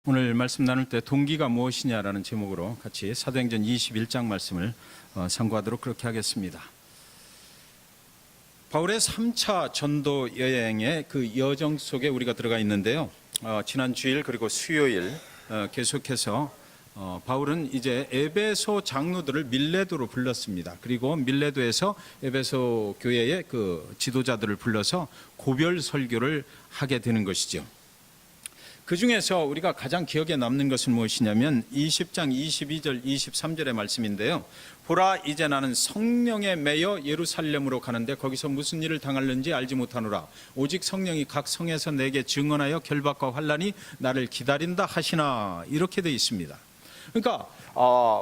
오늘 말씀 나눌 때 동기가 무엇이냐라는 제목으로 같이 사도행전 21장 말씀을 상고하도록 그렇게 하겠습니다. 바울의 3차 전도 여행의 그 여정 속에 우리가 들어가 있는데요. 지난 주일 그리고 수요일 계속해서 바울은 이제 에베소 장로들을 밀레도로 불렀습니다. 그리고 밀레도에서 에베소 교회의 그 지도자들을 불러서 고별 설교를 하게 되는 것이죠. 그 중에서 우리가 가장 기억에 남는 것은 무엇이냐면 20장 22절 23절의 말씀인데요. 보라, 이제 나는 성령에 매여 예루살렘으로 가는데 거기서 무슨 일을 당할는지 알지 못하노라. 오직 성령이 각 성에서 내게 증언하여 결박과 환난이 나를 기다린다 하시나. 이렇게 되어 있습니다. 그러니까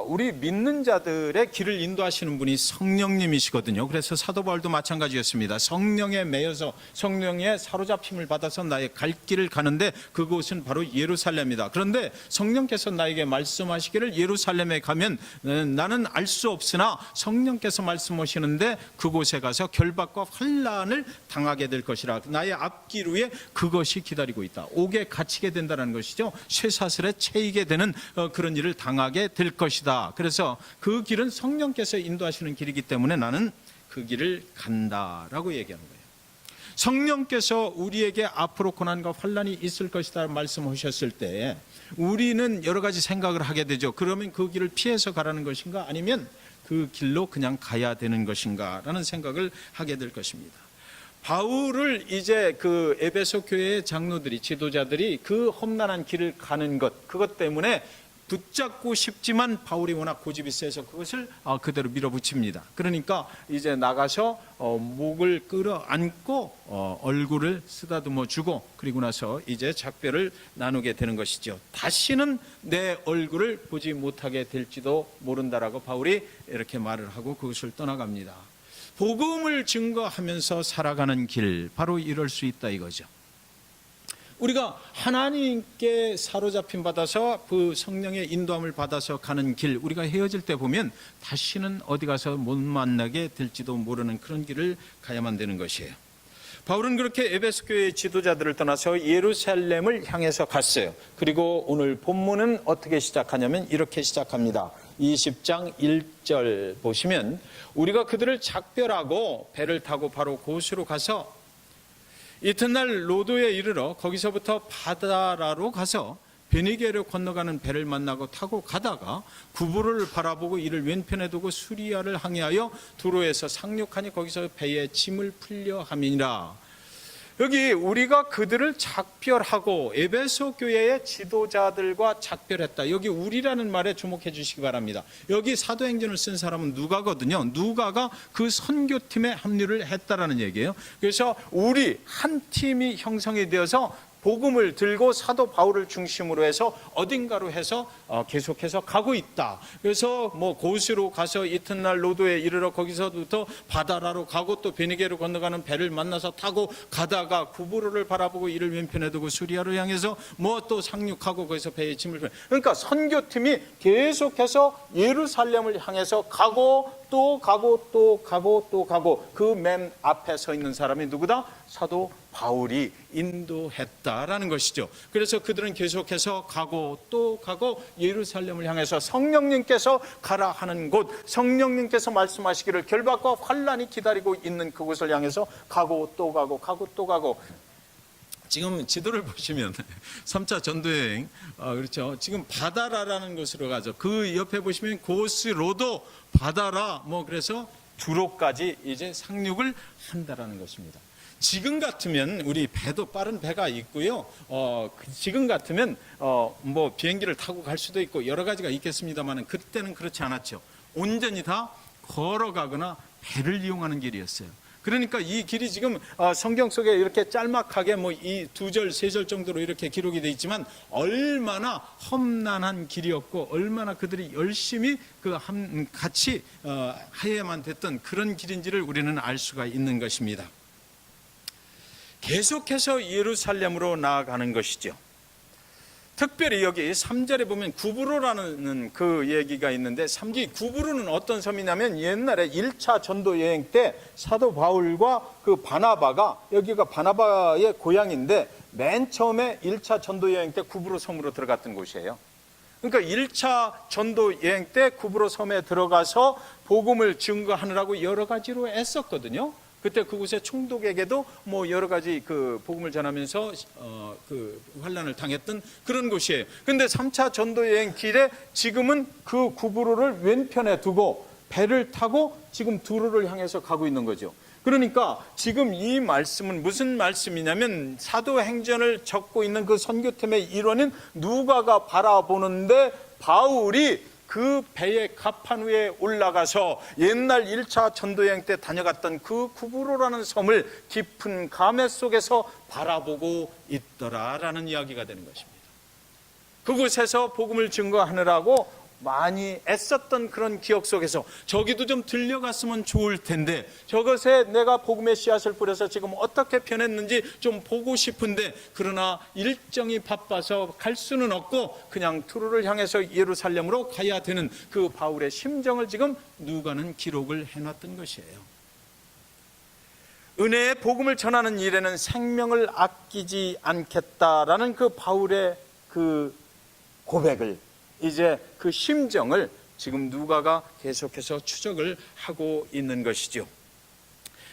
우리 믿는 자들의 길을 인도하시는 분이 성령님이시거든요. 그래서 사도 바울도 마찬가지였습니다. 성령에 매여서 성령의 사로잡힘을 받아서 나의 갈 길을 가는데 그곳은 바로 예루살렘이다. 그런데 성령께서 나에게 말씀하시기를 예루살렘에 가면 나는 알 수 없으나 성령께서 말씀하시는데 그곳에 가서 결박과 환난을 당하게 될 것이라. 나의 앞길 위에 그것이 기다리고 있다. 옥에 갇히게 된다는 것이죠. 쇠사슬에 채이게 되는 그런 일을 당하게 될 것이다. 그래서 그 길은 성령께서 인도하시는 길이기 때문에 나는 그 길을 간다라고 얘기하는 거예요. 성령께서 우리에게 앞으로 고난과 환난이 있을 것이다 말씀하셨을 때 우리는 여러 가지 생각을 하게 되죠. 그러면 그 길을 피해서 가라는 것인가, 아니면 그 길로 그냥 가야 되는 것인가 라는 생각을 하게 될 것입니다. 바울을 이제 그 에베소 교회의 장로들이, 지도자들이 그 험난한 길을 가는 것, 그것 때문에 붙잡고 싶지만 바울이 워낙 고집이 세서 그것을 그대로 밀어붙입니다. 그러니까 이제 나가서 목을 끌어안고 얼굴을 쓰다듬어 주고, 그리고 나서 이제 작별을 나누게 되는 것이죠. 다시는 내 얼굴을 보지 못하게 될지도 모른다라고 바울이 이렇게 말을 하고 그것을 떠나갑니다. 복음을 증거하면서 살아가는 길, 바로 이럴 수 있다 이거죠. 우리가 하나님께 사로잡힘 받아서 그 성령의 인도함을 받아서 가는 길, 우리가 헤어질 때 보면 다시는 어디 가서 못 만나게 될지도 모르는 그런 길을 가야만 되는 것이에요. 바울은 그렇게 에베소 교회의 지도자들을 떠나서 예루살렘을 향해서 갔어요. 그리고 오늘 본문은 어떻게 시작하냐면 이렇게 시작합니다. 20장 1절 보시면 우리가 그들을 작별하고 배를 타고 바로 고수로 가서 이튿날 로도에 이르러 거기서부터 바다라로 가서 베니게로 건너가는 배를 만나고 타고 가다가 구부로를 바라보고 이를 왼편에 두고 수리아를 항해하여 두로에서 상륙하니 거기서 배에 짐을 풀려 함이니라. 여기 우리가 그들을 작별하고 에베소 교회의 지도자들과 작별했다. 여기 우리라는 말에 주목해 주시기 바랍니다. 여기 사도행전을 쓴 사람은 누가거든요. 누가가 그 선교팀에 합류를 했다라는 얘기예요. 그래서 우리 한 팀이 형성이 되어서 복음을 들고 사도 바울을 중심으로 해서 어딘가로 해서 계속해서 가고 있다. 그래서 뭐 고수로 가서 이튿날 로도에 이르러 거기서부터 바다라로 가고 또 베니게로 건너가는 배를 만나서 타고 가다가 구부로를 바라보고 이를 왼편에 두고 수리아로 향해서 뭐 또 상륙하고 거기서 배에 짐을 풀고, 그러니까 선교팀이 계속해서 예루살렘을 향해서 가고 또 가고 또 가고 또 가고, 그 맨 앞에 서 있는 사람이 누구다? 사도 바울이 인도했다라는 것이죠. 그래서 그들은 계속해서 가고 또 가고 예루살렘을 향해서 성령님께서 가라 하는 곳, 성령님께서 말씀하시기를 결박과 환난이 기다리고 있는 그곳을 향해서 가고 또 가고 가고 또 가고. 지금 지도를 보시면 3차 전도여행, 그렇죠. 지금 바다라라는 곳으로 가죠. 그 옆에 보시면 고스로도 바다라, 그래서 두로까지 이제 상륙을 한다라는 것입니다. 지금 같으면 우리 배도 빠른 배가 있고요. 지금 같으면 뭐 비행기를 타고 갈 수도 있고 여러 가지가 있겠습니다만 그때는 그렇지 않았죠. 온전히 다 걸어가거나 배를 이용하는 길이었어요. 그러니까 이 길이 지금 성경 속에 이렇게 짤막하게 이 2절, 3절 정도로 이렇게 기록이 되어 있지만 얼마나 험난한 길이었고 얼마나 그들이 열심히 같이 해야만 됐던 그런 길인지를 우리는 알 수가 있는 것입니다. 계속해서 예루살렘으로 나아가는 것이죠. 특별히 여기 3절에 보면 구브로라는 그 얘기가 있는데, 구브로는 어떤 섬이냐면 옛날에 1차 전도 여행 때 사도 바울과 그 바나바가, 여기가 바나바의 고향인데 맨 처음에 1차 전도 여행 때 구브로 섬으로 들어갔던 곳이에요. 그러니까 1차 전도 여행 때 구브로 섬에 들어가서 복음을 증거하느라고 여러 가지로 애썼거든요. 그때 그곳의 총독에게도 뭐 여러 가지 그 복음을 전하면서 그 환난을 당했던 그런 곳이에요. 근데 3차 전도 여행 길에 지금은 그 구브로를 왼편에 두고 배를 타고 지금 두로를 향해서 가고 있는 거죠. 그러니까 지금 이 말씀은 무슨 말씀이냐면 사도행전을 적고 있는 그 선교팀의 일원인 누가가 바라보는데 바울이 그 배의 갑판 위에 올라가서 옛날 1차 전도여행 때 다녀갔던 그 구브로라는 섬을 깊은 감회 속에서 바라보고 있더라라는 이야기가 되는 것입니다. 그곳에서 복음을 증거하느라고 많이 애썼던 그런 기억 속에서 저기도 좀 들려갔으면 좋을 텐데 저것에 내가 복음의 씨앗을 뿌려서 지금 어떻게 변했는지 좀 보고 싶은데 그러나 일정이 바빠서 갈 수는 없고 그냥 투로를 향해서 예루살렘으로 가야 되는 그 바울의 심정을 지금 누가는 기록을 해놨던 것이에요. 은혜의 복음을 전하는 일에는 생명을 아끼지 않겠다라는 그 바울의 그 고백을 이제 그 심정을 지금 누가가 계속해서 추적을 하고 있는 것이죠.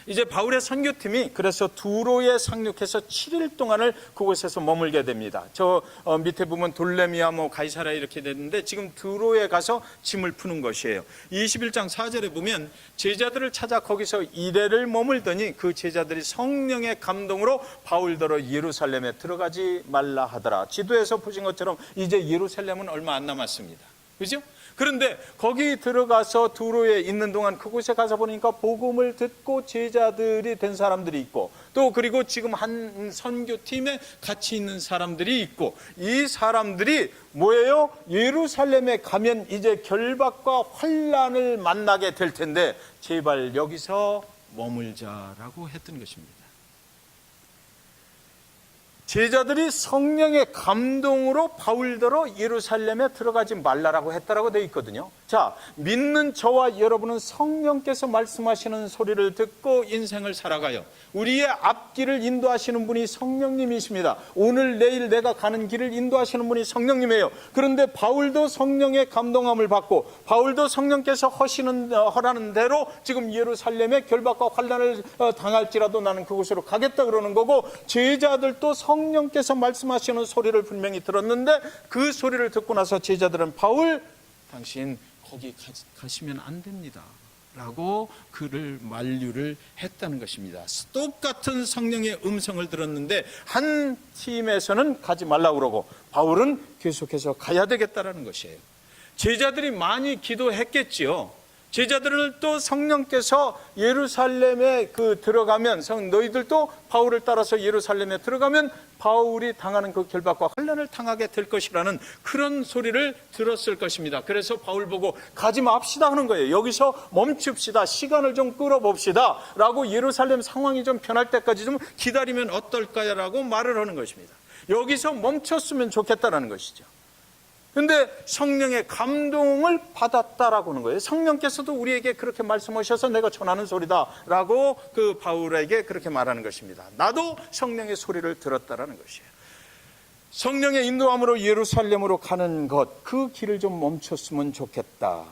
이제 바울의 선교팀이 그래서 두로에 상륙해서 7일 동안을 그곳에서 머물게 됩니다. 저 밑에 보면 돌레미아 가이사랴 이렇게 됐는데 지금 두로에 가서 짐을 푸는 것이에요. 21장 4절에 보면 제자들을 찾아 거기서 이래를 머물더니 그 제자들이 성령의 감동으로 바울더러 예루살렘에 들어가지 말라 하더라. 지도에서 보신 것처럼 이제 예루살렘은 얼마 안 남았습니다. 그죠? 그런데 거기 들어가서 두로에 있는 동안 그곳에 가서 보니까 복음을 듣고 제자들이 된 사람들이 있고 또 그리고 지금 한 선교팀에 같이 있는 사람들이 있고 이 사람들이 뭐예요? 예루살렘에 가면 이제 결박과 환난을 만나게 될 텐데 제발 여기서 머물자라고 했던 것입니다. 제자들이 성령의 감동으로 바울더러 예루살렘에 들어가지 말라라고 했다라고 되어 있거든요. 자, 믿는 저와 여러분은 성령께서 말씀하시는 소리를 듣고 인생을 살아가요. 우리의 앞길을 인도하시는 분이 성령님이십니다. 오늘 내일 내가 가는 길을 인도하시는 분이 성령님이에요. 그런데 바울도 성령의 감동함을 받고 바울도 성령께서 허라는 대로 지금 예루살렘에 결박과 환난을 당할지라도 나는 그곳으로 가겠다 그러는 거고 제자들도 성령께서 말씀하시는 소리를 분명히 들었는데 그 소리를 듣고 나서 제자들은 바울 당신 거기 가시면 안 됩니다 라고 그를 만류를 했다는 것입니다. 똑같은 성령의 음성을 들었는데 한 팀에서는 가지 말라고 그러고 바울은 계속해서 가야 되겠다라는 것이에요. 제자들이 많이 기도했겠지요. 제자들을 또 성령께서 예루살렘에 들어가면 너희들도 바울을 따라서 예루살렘에 들어가면 바울이 당하는 그 결박과 환난을 당하게 될 것이라는 그런 소리를 들었을 것입니다. 그래서 바울 보고 가지 맙시다 하는 거예요. 여기서 멈춥시다. 시간을 좀 끌어봅시다 라고 예루살렘 상황이 좀 변할 때까지 좀 기다리면 어떨까요? 라고 말을 하는 것입니다. 여기서 멈췄으면 좋겠다라는 것이죠. 그런데 성령의 감동을 받았다라고 하는 거예요. 성령께서도 우리에게 그렇게 말씀하셔서 내가 전하는 소리다라고 그 바울에게 그렇게 말하는 것입니다. 나도 성령의 소리를 들었다라는 것이에요. 성령의 인도함으로 예루살렘으로 가는 것, 그 길을 좀 멈췄으면 좋겠다.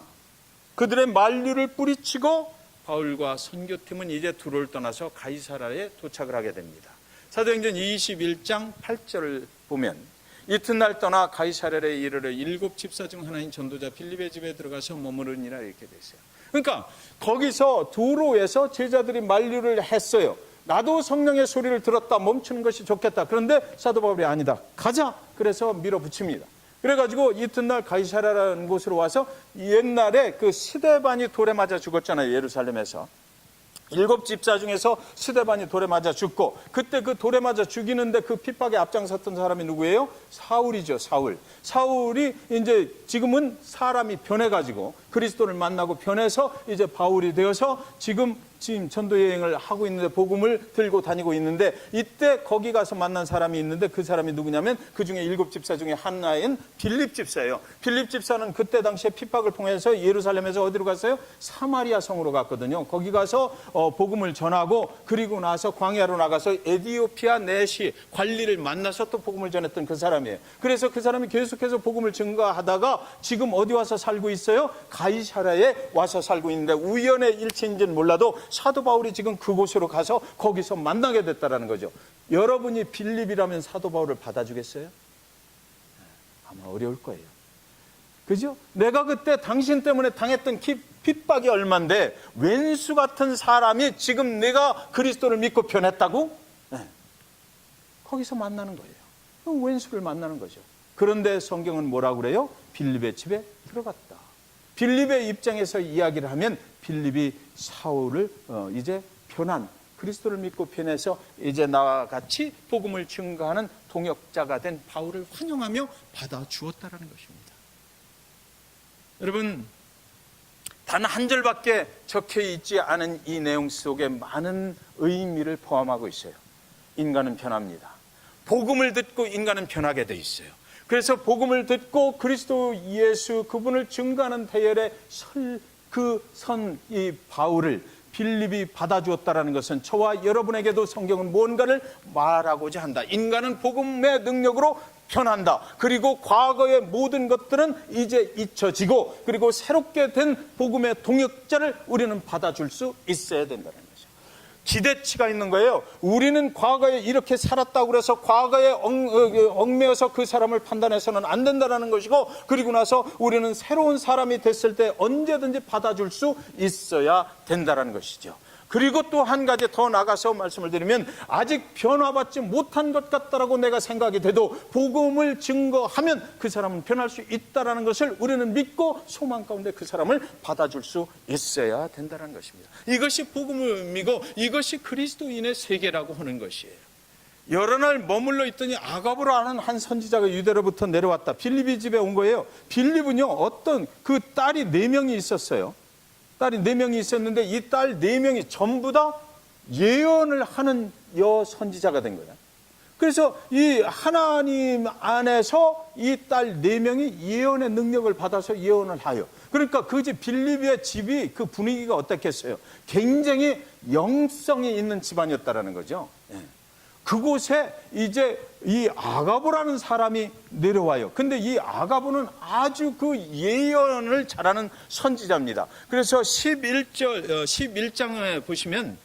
그들의 만류를 뿌리치고 바울과 선교팀은 이제 두로를 떠나서 가이사랴에 도착을 하게 됩니다. 사도행전 21장 8절을 보면 이튿날 떠나 가이사랴에 이르러 7 집사 중 하나인 전도자 빌립의 집에 들어가서 머무르니라 이렇게 돼 있어요. 그러니까 거기서 두로에서 제자들이 만류를 했어요. 나도 성령의 소리를 들었다. 멈추는 것이 좋겠다. 그런데 사도 바울이 아니다. 가자. 그래서 밀어붙입니다. 그래가지고 이튿날 가이사랴라는 곳으로 와서 옛날에 그 스데반이 돌에 맞아 죽었잖아요. 예루살렘에서. 7 집사 중에서 스데반이 돌에 맞아 죽고 그때 그 돌에 맞아 죽이는데 그 핍박에 앞장섰던 사람이 누구예요? 사울이죠. 사울이 이제 지금은 사람이 변해가지고 그리스도를 만나고 변해서 이제 바울이 되어서 지금 지금 전도 여행을 하고 있는데 복음을 들고 다니고 있는데 이때 거기 가서 만난 사람이 있는데 그 사람이 누구냐면 그 중에 7집사 중에 하나인 빌립 집사예요. 빌립 집사는 그때 당시에 핍박을 통해서 예루살렘에서 어디로 갔어요? 사마리아 성으로 갔거든요. 거기 가서 복음을 전하고 그리고 나서 광야로 나가서 에디오피아 내시 관리를 만나서 또 복음을 전했던 그 사람이에요. 그래서 그 사람이 계속해서 복음을 증거하다가 지금 어디 와서 살고 있어요? 가이사랴에 와서 살고 있는데 우연의 일치인지는 몰라도 사도 바울이 지금 그곳으로 가서 거기서 만나게 됐다는 거죠. 여러분이 빌립이라면 사도 바울을 받아주겠어요? 아마 어려울 거예요. 그죠? 내가 그때 당신 때문에 당했던 핍박이 얼만데 왼수 같은 사람이 지금 내가 그리스도를 믿고 변했다고? 네. 거기서 만나는 거예요. 왼수를 만나는 거죠. 그런데 성경은 뭐라고 그래요? 빌립의 집에 들어갔다. 빌립의 입장에서 이야기를 하면 빌립이 사울을 이제 변한 그리스도를 믿고 변해서 이제 나와 같이 복음을 증거하는 동역자가 된 바울을 환영하며 받아주었다라는 것입니다. 여러분, 단 한 절밖에 적혀 있지 않은 이 내용 속에 많은 의미를 포함하고 있어요. 인간은 변합니다. 복음을 듣고 인간은 변하게 돼 있어요. 그래서 복음을 듣고 그리스도 예수 그분을 증거하는 대열에 이 바울을 빌립이 받아주었다는 것은 저와 여러분에게도 성경은 뭔가를 말하고자 한다. 인간은 복음의 능력으로 변한다. 그리고 과거의 모든 것들은 이제 잊혀지고 그리고 새롭게 된 복음의 동역자를 우리는 받아줄 수 있어야 된다는 거죠. 기대치가 있는 거예요. 우리는 과거에 이렇게 살았다고 해서 과거에 얽매여서 그 사람을 판단해서는 안 된다는 것이고 그리고 나서 우리는 새로운 사람이 됐을 때 언제든지 받아줄 수 있어야 된다는 것이죠. 그리고 또 한 가지 더 나가서 말씀을 드리면 아직 변화받지 못한 것 같다라고 내가 생각이 돼도 복음을 증거하면 그 사람은 변할 수 있다는 것을 우리는 믿고 소망 가운데 그 사람을 받아줄 수 있어야 된다는 것입니다. 이것이 복음의 의미고 이것이 그리스도인의 세계라고 하는 것이에요. 여러 날 머물러 있더니 아가보라는 한 선지자가 유대로부터 내려왔다. 빌립이 집에 온 거예요. 빌립은요 어떤 그 딸이 4명이 있었어요. 딸이 4명이 있었는데 이 딸 4명이 전부 다 예언을 하는 여선지자가 된 거예요. 그래서 이 하나님 안에서 이 딸 4명이 예언의 능력을 받아서 예언을 하여. 그러니까 그 집 빌립의 집이 그 분위기가 어떻겠어요? 굉장히 영성이 있는 집안이었다라는 거죠. 그곳에 이제 이 아가보라는 사람이 내려와요. 근데 이 아가보는 아주 그 예언을 잘하는 선지자입니다. 그래서 11장에 보시면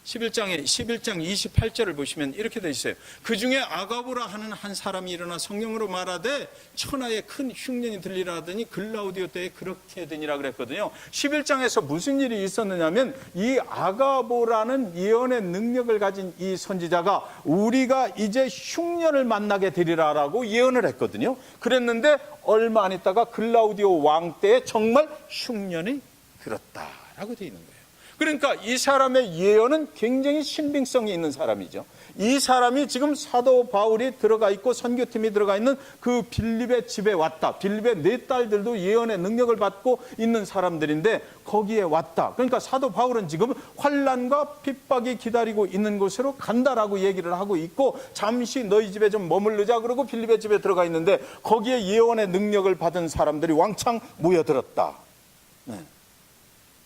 11장 28절을 보시면 이렇게 되어 있어요. 그 중에 아가보라 하는 한 사람이 일어나 성령으로 말하되 천하에 큰 흉년이 들리라 하더니 글라우디오 때에 그렇게 되니라 그랬거든요. 11장에서 무슨 일이 있었느냐면 이 아가보라는 예언의 능력을 가진 이 선지자가 우리가 이제 흉년을 만나게 되리라라고 예언을 했거든요. 그랬는데 얼마 안 있다가 글라우디오 왕 때에 정말 흉년이 들었다라고 되어 있는 거예요. 그러니까 이 사람의 예언은 굉장히 신빙성이 있는 사람이죠. 이 사람이 지금 사도 바울이 들어가 있고 선교팀이 들어가 있는 그 빌립의 집에 왔다. 빌립의 4딸들도 예언의 능력을 받고 있는 사람들인데 거기에 왔다. 그러니까 사도 바울은 지금 환난과 핍박이 기다리고 있는 곳으로 간다라고 얘기를 하고 있고 잠시 너희 집에 좀 머물르자 그러고 빌립의 집에 들어가 있는데 거기에 예언의 능력을 받은 사람들이 왕창 모여들었다. 네.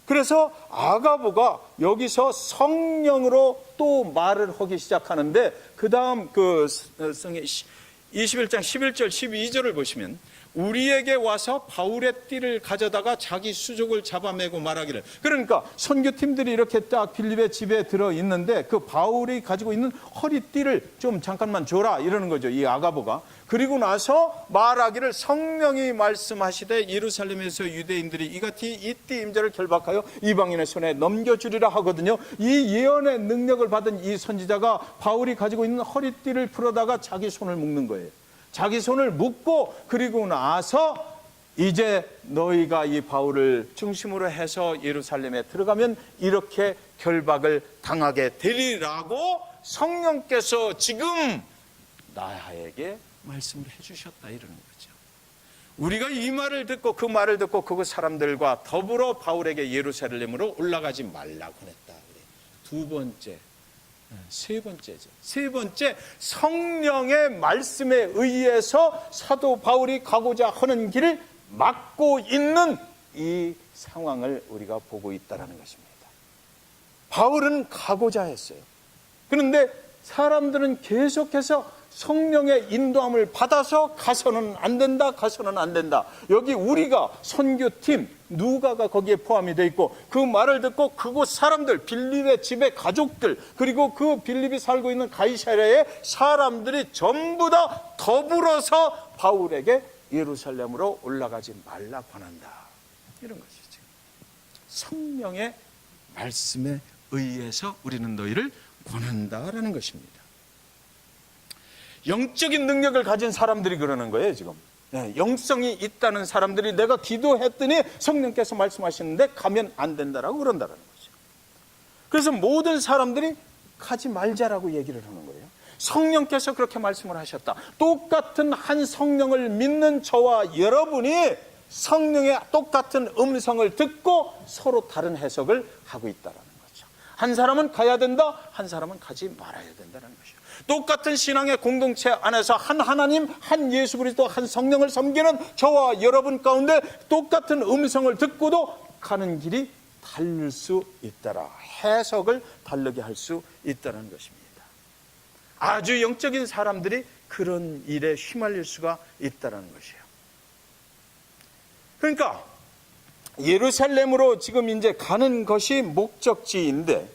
그래서 아가보가 여기서 성령으로 또 말을 하기 시작하는데 그 다음 그 21장 11절 12절을 보시면 우리에게 와서 바울의 띠를 가져다가 자기 수족을 잡아매고 말하기를. 그러니까 선교팀들이 이렇게 딱 빌립의 집에 들어있는데 그 바울이 가지고 있는 허리띠를 좀 잠깐만 줘라 이러는 거죠, 이 아가보가. 그리고 나서 말하기를 성령이 말씀하시되 예루살렘에서 유대인들이 이같이 이 띠 임자를 결박하여 이방인의 손에 넘겨주리라 하거든요. 이 예언의 능력을 받은 이 선지자가 바울이 가지고 있는 허리띠를 풀어다가 자기 손을 묶는 거예요. 자기 손을 묶고 그리고 나서 이제 너희가 이 바울을 중심으로 해서 예루살렘에 들어가면 이렇게 결박을 당하게 되리라고 성령께서 지금 나에게 말씀을 해주셨다 이러는 거죠. 우리가 이 말을 듣고 그 말을 듣고 그 사람들과 더불어 바울에게 예루살렘으로 올라가지 말라고 했다. 두 번째, 세 번째죠. 세 번째, 성령의 말씀에 의해서 사도 바울이 가고자 하는 길을 막고 있는 이 상황을 우리가 보고 있다는 것입니다. 바울은 가고자 했어요. 그런데 사람들은 계속해서 성령의 인도함을 받아서 가서는 안 된다, 가서는 안 된다. 여기 우리가 선교팀 누가가 거기에 포함이 되어 있고, 그 말을 듣고 그곳 사람들, 빌립의 집의 가족들, 그리고 그 빌립이 살고 있는 가이사랴의 사람들이 전부 다 더불어서 바울에게 예루살렘으로 올라가지 말라 권한다. 이런 것이죠. 성령의 말씀에 의해서 우리는 너희를 권한다라는 것입니다. 영적인 능력을 가진 사람들이 그러는 거예요, 지금. 영성이 있다는 사람들이 내가 기도했더니 성령께서 말씀하시는데 가면 안 된다라고 그런다는 거죠. 그래서 모든 사람들이 가지 말자라고 얘기를 하는 거예요. 성령께서 그렇게 말씀을 하셨다. 똑같은 한 성령을 믿는 저와 여러분이 성령의 똑같은 음성을 듣고 서로 다른 해석을 하고 있다는 거죠. 한 사람은 가야 된다, 한 사람은 가지 말아야 된다는 것이죠. 똑같은 신앙의 공동체 안에서 한 하나님, 한 예수 그리스도, 한 성령을 섬기는 저와 여러분 가운데 똑같은 음성을 듣고도 가는 길이 다를 수 있다라. 해석을 다르게 할 수 있다는 것입니다. 아주 영적인 사람들이 그런 일에 휘말릴 수가 있다는 것이에요. 그러니까 예루살렘으로 지금 이제 가는 것이 목적지인데,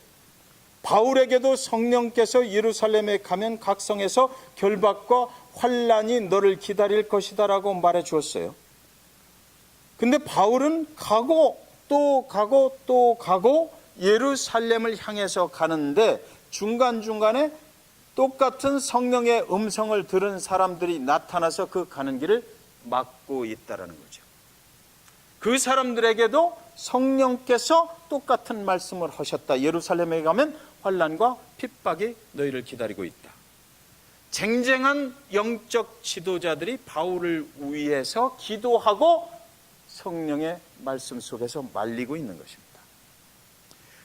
바울에게도 성령께서 예루살렘에 가면 각 성에서 결박과 환란이 너를 기다릴 것이다 라고 말해 주었어요. 근데 바울은 가고 또 가고 또 가고 예루살렘을 향해서 가는데, 중간중간에 똑같은 성령의 음성을 들은 사람들이 나타나서 그 가는 길을 막고 있다는 거죠. 그 사람들에게도 성령께서 똑같은 말씀을 하셨다. 예루살렘에 가면 환난과 핍박이 너희를 기다리고 있다. 쟁쟁한 영적 지도자들이 바울을 위해서 기도하고 성령의 말씀 속에서 말리고 있는 것입니다.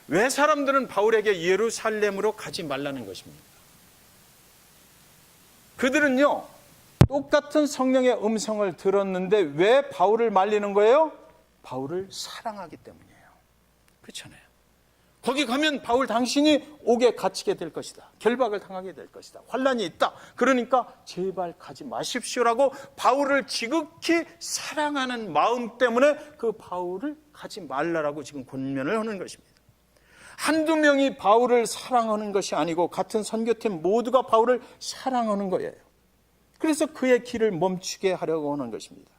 왜 사람들은 바울에게 예루살렘으로 가지 말라는 것입니까? 그들은요, 똑같은 성령의 음성을 들었는데 왜 바울을 말리는 거예요? 바울을 사랑하기 때문이에요. 그렇잖아요. 거기 가면 바울 당신이 옥에 갇히게 될 것이다. 결박을 당하게 될 것이다. 환난이 있다. 그러니까 제발 가지 마십시오라고 바울을 지극히 사랑하는 마음 때문에 그 바울을 가지 말라라고 지금 권면을 하는 것입니다. 한두 명이 바울을 사랑하는 것이 아니고 같은 선교팀 모두가 바울을 사랑하는 거예요. 그래서 그의 길을 멈추게 하려고 하는 것입니다.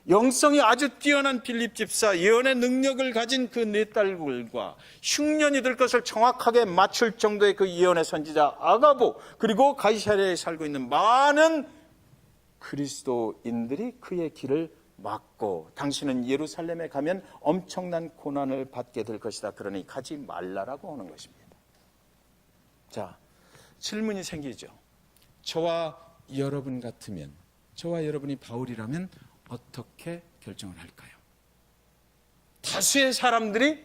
영성이 아주 뛰어난 빌립 집사, 예언의 능력을 가진 그 네 딸들과 흉년이 들 것을 정확하게 맞출 정도의 그 예언의 선지자 아가보, 그리고 가이사랴에 살고 있는 많은 그리스도인들이 그의 길을 막고, 당신은 예루살렘에 가면 엄청난 고난을 받게 될 것이다. 그러니 가지 말라라고 하는 것입니다. 자, 질문이 생기죠. 저와 여러분 같으면, 저와 여러분이 바울이라면 어떻게 결정을 할까요? 다수의 사람들이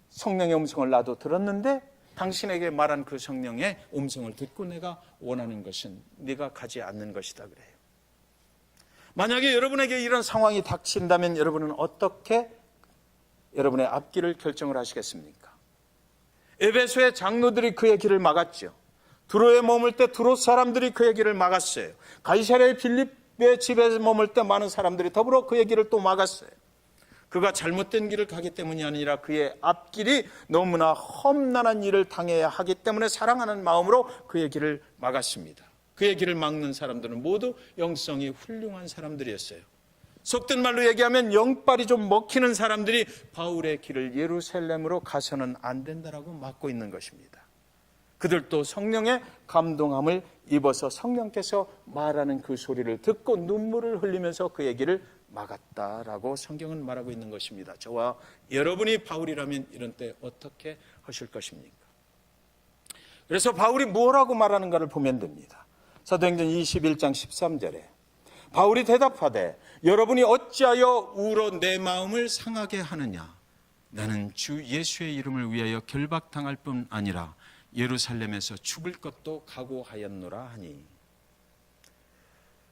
성령의 음성을 나도 들었는데 당신에게 말한 그 성령의 음성을 듣고 내가 원하는 것은 네가 가지 않는 것이다 그래요. 만약에 여러분에게 이런 상황이 닥친다면 여러분은 어떻게 여러분의 앞길을 결정을 하시겠습니까? 에베소의 장로들이 그의 길을 막았죠. 두로에 머물 때 두로 사람들이 그의 길을 막았어요. 가이사랴의 빌립의 집에 머물 때 많은 사람들이 더불어 그의 길을 또 막았어요. 그가 잘못된 길을 가기 때문이 아니라 그의 앞길이 너무나 험난한 일을 당해야 하기 때문에 사랑하는 마음으로 그의 길을 막았습니다. 그의 길을 막는 사람들은 모두 영성이 훌륭한 사람들이었어요. 속된 말로 얘기하면 영빨이 좀 먹히는 사람들이 바울의 길을 예루살렘으로 가서는 안 된다라고 막고 있는 것입니다. 그들도 성령의 감동함을 입어서 성령께서 말하는 그 소리를 듣고 눈물을 흘리면서 그의 길을 막았다라고 성경은 말하고 있는 것입니다. 저와 여러분이 바울이라면 이런 때 어떻게 하실 것입니까? 그래서 바울이 뭐라고 말하는가를 보면 됩니다. 사도행전 21장 13절에 바울이 대답하되 여러분이 어찌하여 울어 내 마음을 상하게 하느냐. 나는 주 예수의 이름을 위하여 결박당할 뿐 아니라 예루살렘에서 죽을 것도 각오하였노라 하니.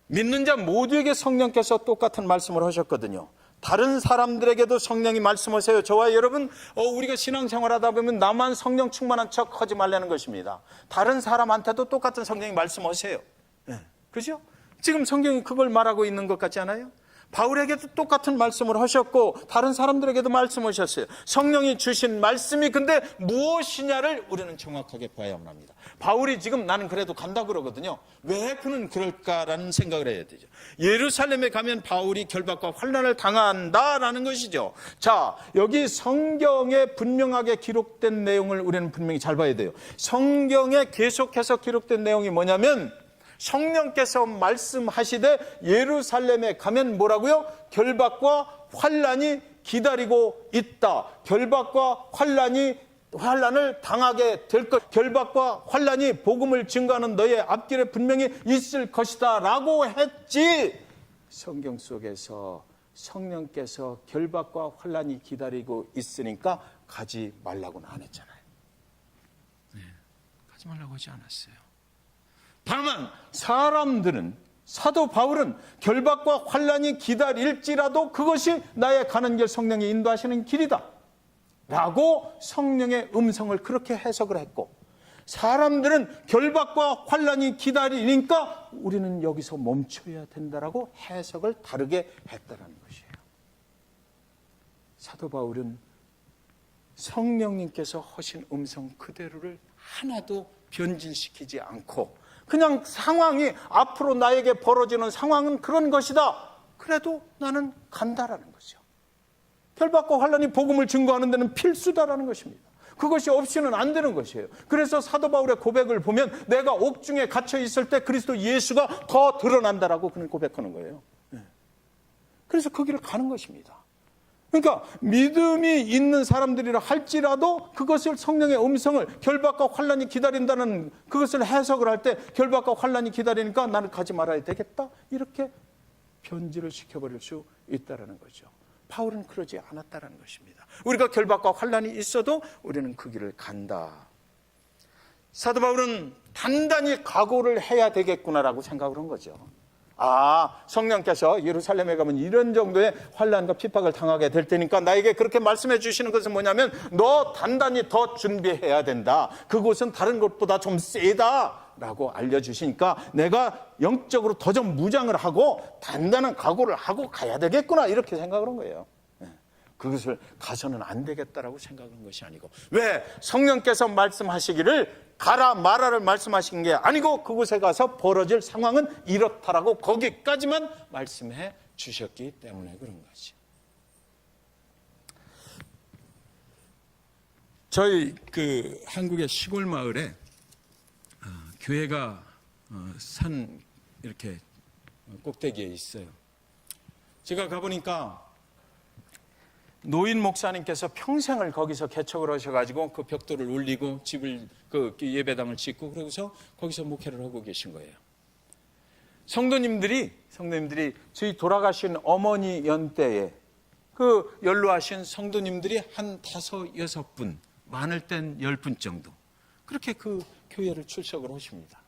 믿는 자 모두에게 성령께서 똑같은 말씀을 하셨거든요. 다른 사람들에게도 성령이 말씀하세요. 저와 여러분, 우리가 신앙생활하다 보면 나만 성령 충만한 척 하지 말라는 것입니다. 다른 사람한테도 똑같은 성령이 말씀하세요. 네. 그죠? 지금 성경이 그걸 말하고 있는 것 같지 않아요? 바울에게도 똑같은 말씀을 하셨고 다른 사람들에게도 말씀하셨어요. 성령이 주신 말씀이 근데 무엇이냐를 우리는 정확하게 봐야만 합니다. 바울이 지금 나는 그래도 간다 그러거든요. 왜 그는 그럴까라는 생각을 해야 되죠. 예루살렘에 가면 바울이 결박과 환난을 당한다라는 것이죠. 자, 여기 성경에 분명하게 기록된 내용을 우리는 분명히 잘 봐야 돼요. 성경에 계속해서 기록된 내용이 뭐냐면 성령께서 말씀하시되 예루살렘에 가면 뭐라고요? 결박과 환난이 기다리고 있다. 결박과 환난을 당하게 될 것. 결박과 환난이 복음을 증거하는 너의 앞길에 분명히 있을 것이다 라고 했지. 성경 속에서 성령께서 결박과 환난이 기다리고 있으니까 가지 말라고는 안 했잖아요. 네, 가지 말라고 하지 않았어요. 다만 사람들은, 사도 바울은 결박과 환난이 기다릴지라도 그것이 나의 가는 길, 성령이 인도하시는 길이다 라고 성령의 음성을 그렇게 해석을 했고, 사람들은 결박과 환난이 기다리니까 우리는 여기서 멈춰야 된다라고 해석을 다르게 했다는 것이에요. 사도 바울은 성령님께서 하신 음성 그대로를 하나도 변질시키지 않고 그냥 상황이 앞으로 나에게 벌어지는 상황은 그런 것이다. 그래도 나는 간다라는 거죠. 결박과 환난이 복음을 증거하는 데는 필수다라는 것입니다. 그것이 없이는 안 되는 것이에요. 그래서 사도 바울의 고백을 보면 내가 옥중에 갇혀 있을 때 그리스도 예수가 더 드러난다라고 그는 고백하는 거예요. 그래서 그 길을 가는 것입니다. 그러니까 믿음이 있는 사람들이라 할지라도 그것을 성령의 음성을 결박과 환난이 기다린다는 그것을 해석을 할 때 결박과 환난이 기다리니까 나는 가지 말아야 되겠다 이렇게 변질을 시켜버릴 수 있다는 거죠. 바울은 그러지 않았다는 것입니다. 우리가 결박과 환난이 있어도 우리는 그 길을 간다. 사도 바울은 단단히 각오를 해야 되겠구나라고 생각을 한 거죠. 성령께서 예루살렘에 가면 이런 정도의 환난과 핍박을 당하게 될 테니까 나에게 그렇게 말씀해 주시는 것은 뭐냐면 너 단단히 더 준비해야 된다. 그곳은 다른 것보다 좀 세다 라고 알려주시니까 내가 영적으로 더 좀 무장을 하고 단단한 각오를 하고 가야 되겠구나 이렇게 생각을 한 거예요. 그것을 가서는 안 되겠다라고 생각한 것이 아니고, 왜? 성령께서 말씀하시기를 가라 마라를 말씀하신 게 아니고 그곳에 가서 벌어질 상황은 이렇다라고 거기까지만 말씀해 주셨기 때문에 그런 거지. 저희 그 한국의 시골 마을에 교회가 산 이렇게 꼭대기에 있어요. 제가 가보니까 노인 목사님께서 평생을 거기서 개척을 하셔가지고 그 벽돌을 올리고 집을 그 예배당을 짓고 그러고서 거기서 목회를 하고 계신 거예요. 성도님들이 저희 돌아가신 어머니 연때에 그 연로하신 성도님들이 한 5, 6분, 많을 땐 10분 정도 그렇게 그 교회를 출석을 하십니다.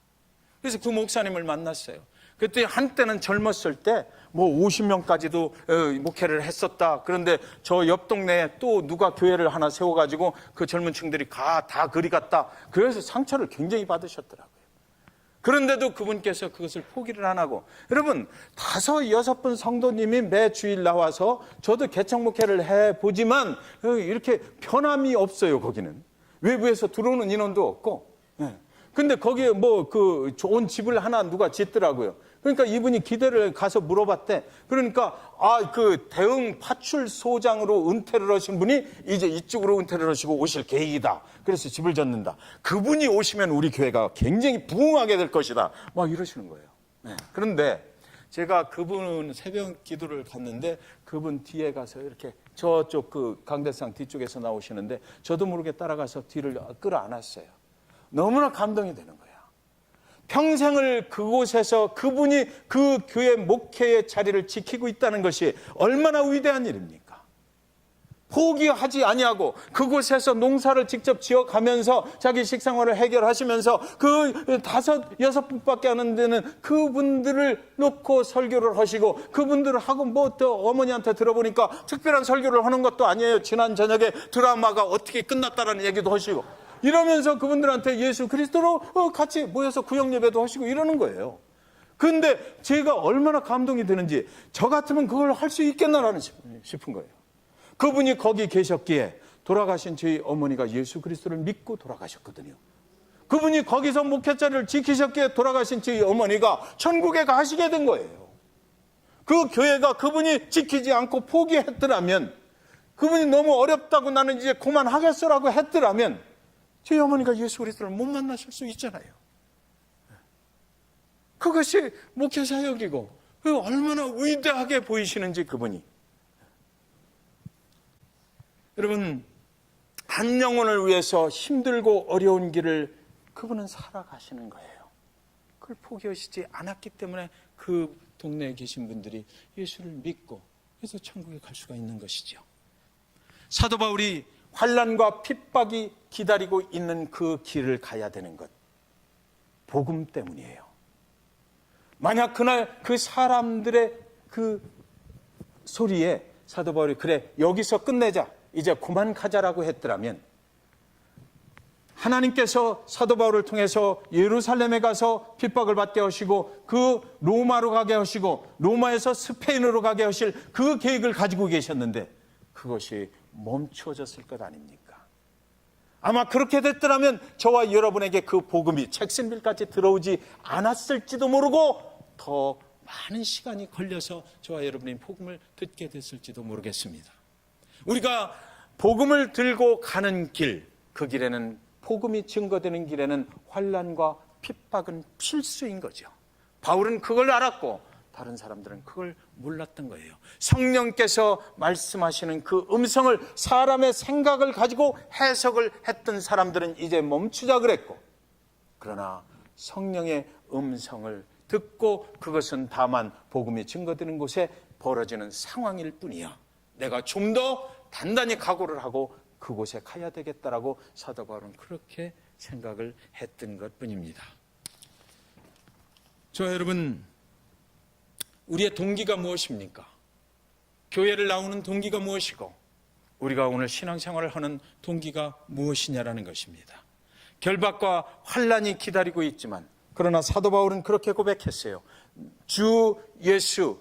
그래서 그 목사님을 만났어요. 그때 한때는 젊었을 때 뭐 50명까지도 목회를 했었다. 그런데 저 옆 동네에 또 누가 교회를 하나 세워가지고 그 젊은 층들이 다 그리 갔다. 그래서 상처를 굉장히 받으셨더라고요. 그런데도 그분께서 그것을 포기를 안 하고, 여러분 5, 6분 성도님이 매 주일 나와서 저도 개척 목회를 해보지만 이렇게 편함이 없어요. 거기는 외부에서 들어오는 인원도 없고, 근데 거기에 뭐 그 좋은 집을 하나 누가 짓더라고요. 그러니까 이분이 기대를 가서 물어봤대. 그러니까 그 대응 파출소장으로 은퇴를 하신 분이 이제 이쪽으로 은퇴를 하시고 오실 계획이다. 그래서 집을 짓는다. 그분이 오시면 우리 교회가 굉장히 부흥하게 될 것이다. 막 이러시는 거예요. 그런데 제가 그분 새벽 기도를 갔는데 그분 뒤에 가서 이렇게 저쪽 그 강대상 뒤쪽에서 나오시는데 저도 모르게 따라가서 뒤를 끌어안았어요. 너무나 감동이 되는 거야. 평생을 그곳에서 그분이 그 교회 목회의 자리를 지키고 있다는 것이 얼마나 위대한 일입니까? 포기하지 아니하고 그곳에서 농사를 직접 지어가면서 자기 식생활을 해결하시면서 그 5-6분밖에 안 하는 데는 그분들을 놓고 설교를 하시고, 그분들을 하고 뭐 또 어머니한테 들어보니까 특별한 설교를 하는 것도 아니에요. 지난 저녁에 드라마가 어떻게 끝났다라는 얘기도 하시고, 이러면서 그분들한테 예수 그리스도로 같이 모여서 구역 예배도 하시고 이러는 거예요. 그런데 제가 얼마나 감동이 되는지, 저 같으면 그걸 할 수 있겠나라는 싶은 거예요. 그분이 거기 계셨기에 돌아가신 저희 어머니가 예수 그리스도를 믿고 돌아가셨거든요. 그분이 거기서 목회자를 지키셨기에 돌아가신 저희 어머니가 천국에 가시게 된 거예요. 그 교회가 그분이 지키지 않고 포기했더라면, 그분이 너무 어렵다고 나는 이제 그만하겠어라고 했더라면 저희 어머니가 예수 그리스도를 못 만나실 수 있잖아요. 그것이 목회 사역이고 얼마나 위대하게 보이시는지 그분이. 여러분, 한 영혼을 위해서 힘들고 어려운 길을 그분은 살아가시는 거예요. 그걸 포기하시지 않았기 때문에 그 동네에 계신 분들이 예수를 믿고 그래서 천국에 갈 수가 있는 것이죠. 사도 바울이 환난과 핍박이 기다리고 있는 그 길을 가야 되는 것, 복음 때문이에요. 만약 그날 그 사람들의 그 소리에 사도 바울이 그래 여기서 끝내자, 이제 그만 가자라고 했더라면, 하나님께서 사도 바울을 통해서 예루살렘에 가서 핍박을 받게 하시고 그 로마로 가게 하시고 로마에서 스페인으로 가게 하실 그 계획을 가지고 계셨는데 그것이 멈추어졌을 것 아닙니까? 아마 그렇게 됐더라면 저와 여러분에게 그 복음이 잭슨빌까지 들어오지 않았을지도 모르고 더 많은 시간이 걸려서 저와 여러분이 복음을 듣게 됐을지도 모르겠습니다. 우리가 복음을 들고 가는 길, 그 길에는, 복음이 증거되는 길에는 환난과 핍박은 필수인 거죠. 바울은 그걸 알았고 다른 사람들은 그걸 몰랐던 거예요. 성령께서 말씀하시는 그 음성을 사람의 생각을 가지고 해석을 했던 사람들은 이제 멈추자 그랬고, 그러나 성령의 음성을 듣고 그것은 다만 복음이 증거되는 곳에 벌어지는 상황일 뿐이야. 내가 좀 더 단단히 각오를 하고 그곳에 가야 되겠다라고 사도 바울은 그렇게 생각을 했던 것뿐입니다. 저 여러분, 우리의 동기가 무엇입니까? 교회를 나오는 동기가 무엇이고 우리가 오늘 신앙생활을 하는 동기가 무엇이냐라는 것입니다. 결박과 환난이 기다리고 있지만, 그러나 사도 바울은 그렇게 고백했어요. 주 예수의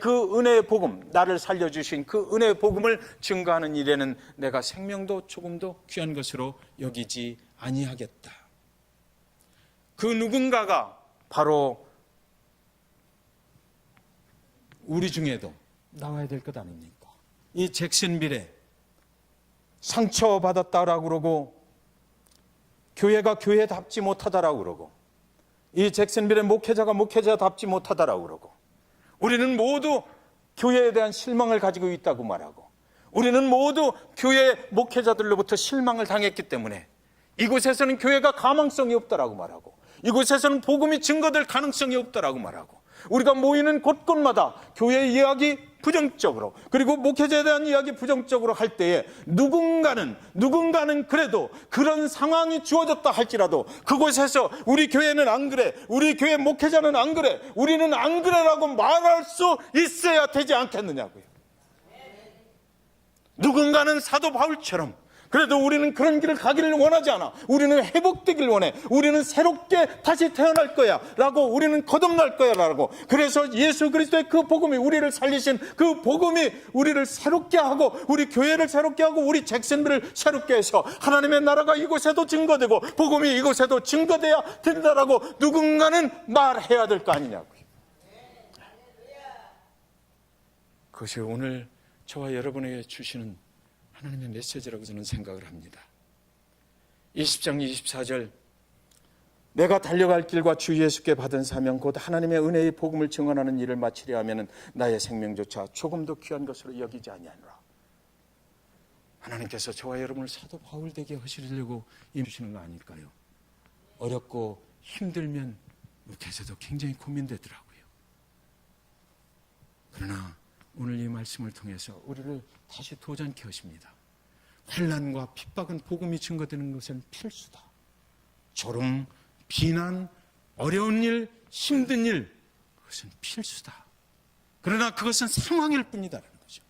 그 은혜의 복음, 나를 살려주신 그 은혜의 복음을 증거하는 일에는 내가 생명도 조금도 귀한 것으로 여기지 아니하겠다. 그 누군가가 바로 우리 중에도 나와야 될 것 아닙니까? 이 잭슨빌에 상처받았다라고 그러고 교회가 교회답지 못하다라고 그러고 이 잭슨빌의 목회자가 목회자답지 못하다라고 그러고 우리는 모두 교회에 대한 실망을 가지고 있다고 말하고 우리는 모두 교회 목회자들로부터 실망을 당했기 때문에 이곳에서는 교회가 가망성이 없다라고 말하고 이곳에서는 복음이 증거될 가능성이 없다라고 말하고 우리가 모이는 곳곳마다 교회 이야기 부정적으로 그리고 목회자에 대한 이야기 부정적으로 할 때에 누군가는 그래도 그런 상황이 주어졌다 할지라도 그곳에서 우리 교회는 안 그래, 우리 교회 목회자는 안 그래, 우리는 안 그래라고 말할 수 있어야 되지 않겠느냐고요. 누군가는 사도 바울처럼 그래도 우리는 그런 길을 가기를 원하지 않아. 우리는 회복되길 원해. 우리는 새롭게 다시 태어날 거야 라고, 우리는 거듭날 거야 라고. 그래서 예수 그리스도의 그 복음이, 우리를 살리신 그 복음이 우리를 새롭게 하고 우리 교회를 새롭게 하고 우리 잭슨빌을 새롭게 해서 하나님의 나라가 이곳에도 증거되고 복음이 이곳에도 증거돼야 된다라고 누군가는 말해야 될 거 아니냐고요. 그것이 오늘 저와 여러분에게 주시는 하나님의 메시지라고 저는 생각을 합니다. 20장 24절, 내가 달려갈 길과 주 예수께 받은 사명 곧 하나님의 은혜의 복음을 증언하는 일을 마치려 하면 나의 생명조차 조금도 귀한 것으로 여기지 아니하노라. 하나님께서 저와 여러분을 사도 바울 되게 하시려고 임주시는 거 아닐까요? 어렵고 힘들면 목회자도 굉장히 고민되더라고요. 그러나 오늘 이 말씀을 통해서 우리를 다시 도전케 하십니다. 환난과 핍박은 복음이 증거되는 것은 필수다. 조롱, 비난, 어려운 일, 힘든 일, 그것은 필수다. 그러나 그것은 상황일 뿐이다라는 거죠.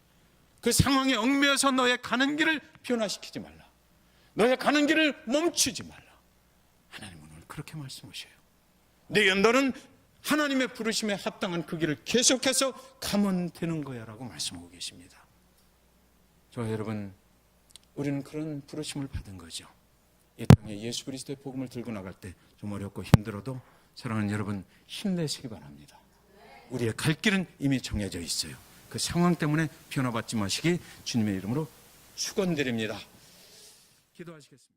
그 상황에 얽매여서 너의 가는 길을 변화시키지 말라. 너의 가는 길을 멈추지 말라. 하나님은 오늘 그렇게 말씀하셔요. 너는 하나님의 부르심에 합당한 그 길을 계속해서 가면 되는 거야 라고 말씀하고 계십니다. 저 여러분, 우리는 그런 부르심을 받은 거죠. 이 땅에 예수 그리스도의 복음을 들고 나갈 때 좀 어렵고 힘들어도 사랑하는 여러분, 힘내시기 바랍니다. 우리의 갈 길은 이미 정해져 있어요. 그 상황 때문에 변화받지 마시기 주님의 이름으로 축원드립니다. 기도하시겠습니다.